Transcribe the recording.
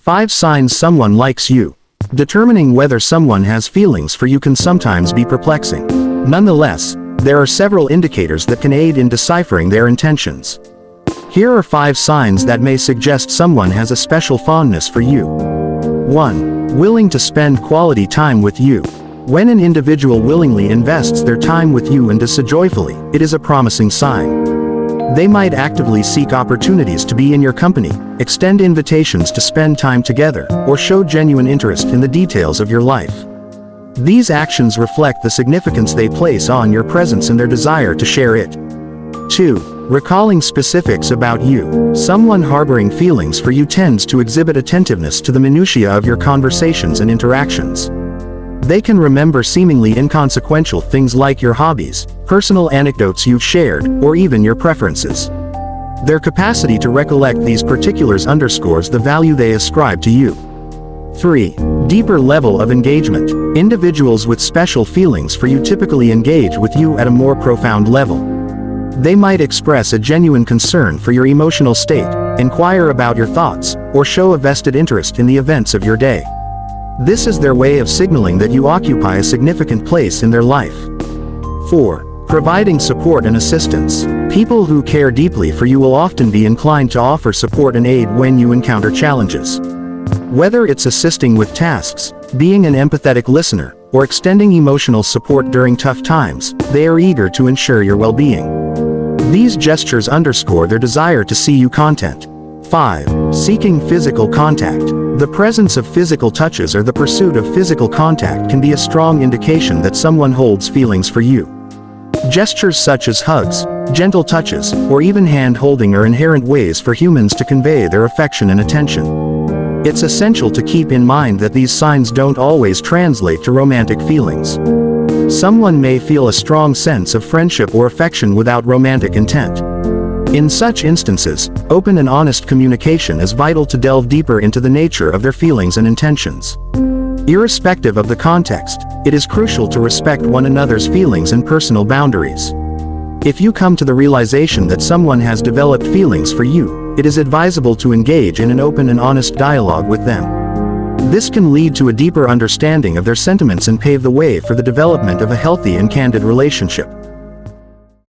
5 signs someone likes you. Determining whether someone has feelings for you can sometimes be perplexing. Nonetheless, there are several indicators that can aid in deciphering their intentions. Here are 5 signs that may suggest someone has a special fondness for you. 1. Willing to spend quality time with you. When an individual willingly invests their time with you and does so joyfully, it is a promising sign. They might actively seek opportunities to be in your company, extend invitations to spend time together, or show genuine interest in the details of your life. These actions reflect the significance they place on your presence and their desire to share it. 2. Recalling specifics about you. Someone harboring feelings for you tends to exhibit attentiveness to the minutiae of your conversations and interactions. They can remember seemingly inconsequential things like your hobbies, personal anecdotes you've shared, or even your preferences. Their capacity to recollect these particulars underscores the value they ascribe to you. 3. Deeper level of engagement. Individuals with special feelings for you typically engage with you at a more profound level. They might express a genuine concern for your emotional state, inquire about your thoughts, or show a vested interest in the events of your day. This is their way of signaling that you occupy a significant place in their life. 4. Providing support and assistance. People who care deeply for you will often be inclined to offer support and aid when you encounter challenges. Whether it's assisting with tasks, being an empathetic listener, or extending emotional support during tough times, they are eager to ensure your well-being. These gestures underscore their desire to see you content. 5. Seeking physical contact. The presence of physical touches or the pursuit of physical contact can be a strong indication that someone holds feelings for you. Gestures such as hugs, gentle touches, or even hand-holding are inherent ways for humans to convey their affection and attention. It's essential to keep in mind that these signs don't always translate to romantic feelings. Someone may feel a strong sense of friendship or affection without romantic intent. In such instances, open and honest communication is vital to delve deeper into the nature of their feelings and intentions. Irrespective of the context, it is crucial to respect one another's feelings and personal boundaries. If you come to the realization that someone has developed feelings for you, it is advisable to engage in an open and honest dialogue with them. This can lead to a deeper understanding of their sentiments and pave the way for the development of a healthy and candid relationship.